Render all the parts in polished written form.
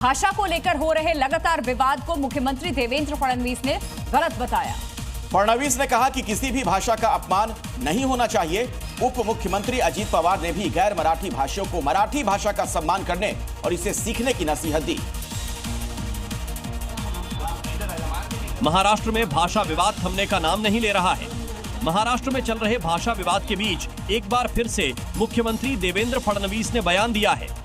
भाषा को लेकर हो रहे लगातार विवाद को मुख्यमंत्री देवेंद्र फडणवीस ने गलत बताया। फडणवीस ने कहा कि किसी भी भाषा का अपमान नहीं होना चाहिए। उप मुख्यमंत्री अजीत पवार ने भी गैर मराठी भाषियों को मराठी भाषा का सम्मान करने और इसे सीखने की नसीहत दी। महाराष्ट्र में भाषा विवाद थमने का नाम नहीं ले रहा है। महाराष्ट्र में चल रहे भाषा विवाद के बीच एक बार फिर से मुख्यमंत्री देवेंद्र फडणवीस ने बयान दिया है।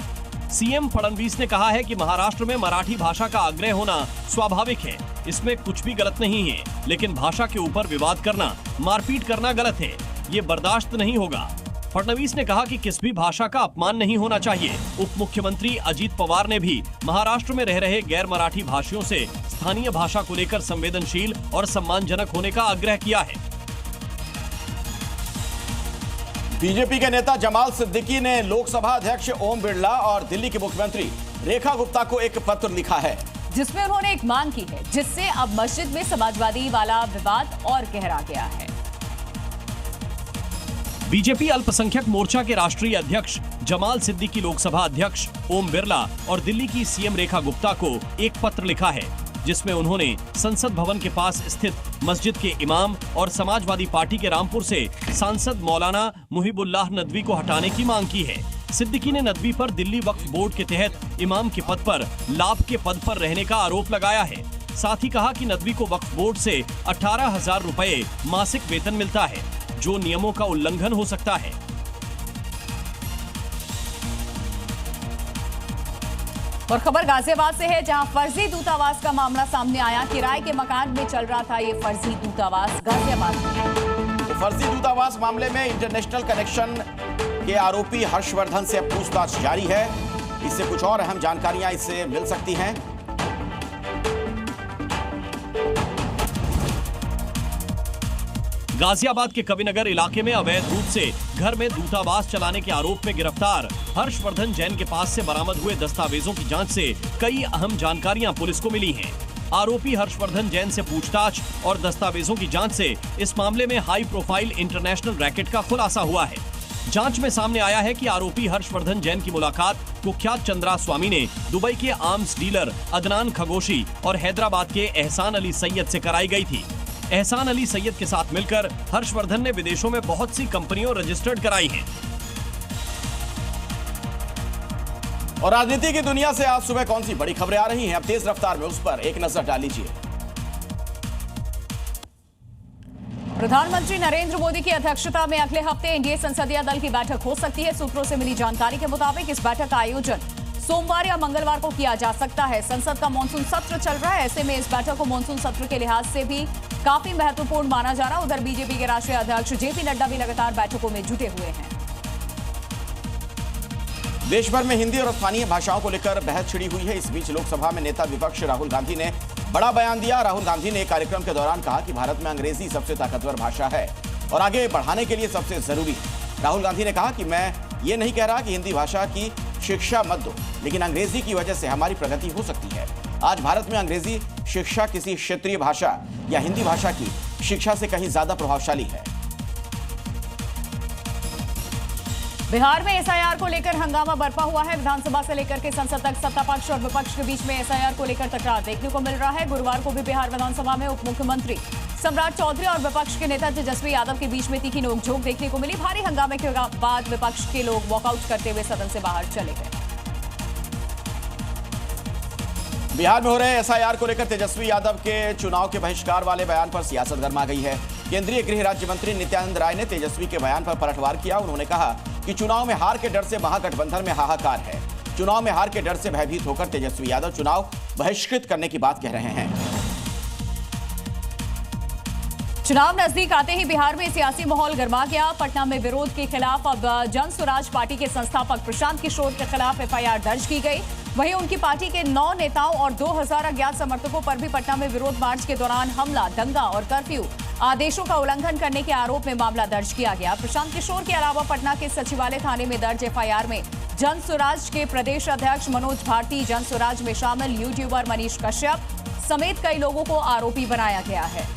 सीएम फडणवीस ने कहा है कि महाराष्ट्र में मराठी भाषा का आग्रह होना स्वाभाविक है, इसमें कुछ भी गलत नहीं है, लेकिन भाषा के ऊपर विवाद करना, मारपीट करना गलत है, ये बर्दाश्त नहीं होगा। फडणवीस ने कहा कि किसी भी भाषा का अपमान नहीं होना चाहिए। उप मुख्यमंत्री अजीत पवार ने भी महाराष्ट्र में रह रहे गैर मराठी भाषियों से स्थानीय भाषा को लेकर संवेदनशील और सम्मानजनक होने का आग्रह किया है। बीजेपी के नेता जमाल सिद्दीकी ने लोकसभा अध्यक्ष ओम बिरला और दिल्ली की मुख्यमंत्री रेखा गुप्ता को एक पत्र लिखा है, जिसमें उन्होंने एक मांग की है, जिससे अब मस्जिद में समाजवादी वाला विवाद और गहरा गया है। बीजेपी अल्पसंख्यक मोर्चा के राष्ट्रीय अध्यक्ष जमाल सिद्दीकी लोकसभा अध्यक्ष ओम बिरला और दिल्ली की सीएम रेखा गुप्ता को एक पत्र लिखा है, जिसमें उन्होंने संसद भवन के पास स्थित मस्जिद के इमाम और समाजवादी पार्टी के रामपुर से सांसद मौलाना मुहिबुल्लाह नदवी को हटाने की मांग की है। सिद्दीकी ने नदवी पर दिल्ली वक्फ बोर्ड के तहत इमाम के पद पर लाभ के पद पर रहने का आरोप लगाया है। साथ ही कहा कि नदवी को वक्फ बोर्ड से 18,000 रुपए मासिक वेतन मिलता है, जो नियमों का उल्लंघन हो सकता है। और खबर गाजियाबाद से है, जहां फर्जी दूतावास का मामला सामने आया। किराए के मकान में चल रहा था ये फर्जी दूतावास गाजियाबाद में। फर्जी दूतावास मामले में इंटरनेशनल कनेक्शन के आरोपी हर्षवर्धन से पूछताछ जारी है। इससे कुछ और अहम जानकारियां इससे मिल सकती हैं। गाजियाबाद के कविनगर इलाके में अवैध रूप से घर में दूतावास चलाने के आरोप में गिरफ्तार हर्षवर्धन जैन के पास से बरामद हुए दस्तावेजों की जांच से कई अहम जानकारियां पुलिस को मिली हैं। आरोपी हर्षवर्धन जैन से पूछताछ और दस्तावेजों की जांच से इस मामले में हाई प्रोफाइल इंटरनेशनल रैकेट का खुलासा हुआ है। जांच में सामने आया है कि आरोपी हर्षवर्धन जैन की मुलाकात कुख्यात चंद्रा स्वामी ने दुबई के आर्म्स डीलर अदनान खगोशी और हैदराबाद के एहसान अली सैयद से कराई गई थी। एहसान अली सैयद के साथ मिलकर हर्षवर्धन ने विदेशों में बहुत सी कंपनियों रजिस्टर्ड कराई हैं। और राजनीति की दुनिया से आज सुबह कौन सी बड़ी खबरें आ रही हैं, अब तेज रफ्तार में उस पर एक नजर डाल लीजिए। प्रधानमंत्री नरेंद्र मोदी की अध्यक्षता में अगले हफ्ते एनडीए संसदीय दल की बैठक हो सकती है। सूत्रों से मिली जानकारी के मुताबिक इस बैठक का आयोजन सोमवार या मंगलवार को किया जा सकता है। संसद का मानसून सत्र चल रहा है, ऐसे में इस बैठक को मानसून सत्र के लिहाज से भी काफी महत्वपूर्ण माना जा रहा है। उधर बीजेपी के राष्ट्रीय अध्यक्ष जेपी नड्डा भी लगातार बैठकों में जुटे हुए हैं। देश भर में हिंदी और स्थानीय भाषाओं को लेकर बहस छिड़ी हुई है। इस बीच लोकसभा में नेता विपक्ष राहुल गांधी ने बड़ा बयान दिया। राहुल गांधी ने एक कार्यक्रम के दौरान कहा कि भारत में अंग्रेजी सबसे ताकतवर भाषा है और आगे बढ़ाने के लिए सबसे जरूरी है। राहुल गांधी ने कहा कि मैं ये नहीं कह रहा कि हिंदी भाषा की शिक्षा मत दो, लेकिन अंग्रेजी की वजह से हमारी प्रगति हो सकती है। आज भारत में अंग्रेजी शिक्षा किसी क्षेत्रीय भाषा या हिंदी भाषा की शिक्षा से कहीं ज्यादा प्रभावशाली है। बिहार में एसआईआर को लेकर हंगामा बरपा हुआ है। विधानसभा से लेकर के संसद तक सत्ता पक्ष और विपक्ष के बीच में एसआईआर को लेकर तकरार देखने को मिल रहा है। गुरुवार को भी बिहार विधानसभा में उप मुख्यमंत्री सम्राट चौधरी और विपक्ष के नेता तेजस्वी यादव के बीच में तीखी नोकझोंक देखने को मिली। भारी हंगामे के बाद विपक्ष के लोग वॉकआउट करते हुए सदन से बाहर चले गए। बिहार में हो रहे एसआईआर को लेकर तेजस्वी यादव के चुनाव के बहिष्कार वाले बयान पर सियासत गर्मा गई है। केंद्रीय गृह राज्य मंत्री नित्यानंद राय ने तेजस्वी के बयान पर पलटवार किया। उन्होंने कहा कि चुनाव में हार के डर से महागठबंधन में हाहाकार है। चुनाव में हार के डर से भयभीत होकर तेजस्वी यादव चुनाव बहिष्कृत करने की बात कह रहे हैं। चुनाव नजदीक आते ही बिहार में सियासी माहौल गर्मा गया। पटना में विरोध के खिलाफ अब जन स्वराज पार्टी के संस्थापक प्रशांत किशोर के खिलाफ एफआईआर दर्ज की गई। वहीं उनकी पार्टी के 9 नेताओं और 2000 अज्ञात समर्थकों पर भी पटना में विरोध मार्च के दौरान हमला, दंगा और कर्फ्यू आदेशों का उल्लंघन करने के आरोप में मामला दर्ज किया गया। प्रशांत किशोर के अलावा पटना के सचिवालय थाने में दर्ज एफआईआर में जन स्वराज के प्रदेश अध्यक्ष मनोज भारती, जन स्वराज में शामिल यूट्यूबर मनीष कश्यप समेत कई लोगों को आरोपी बनाया गया है।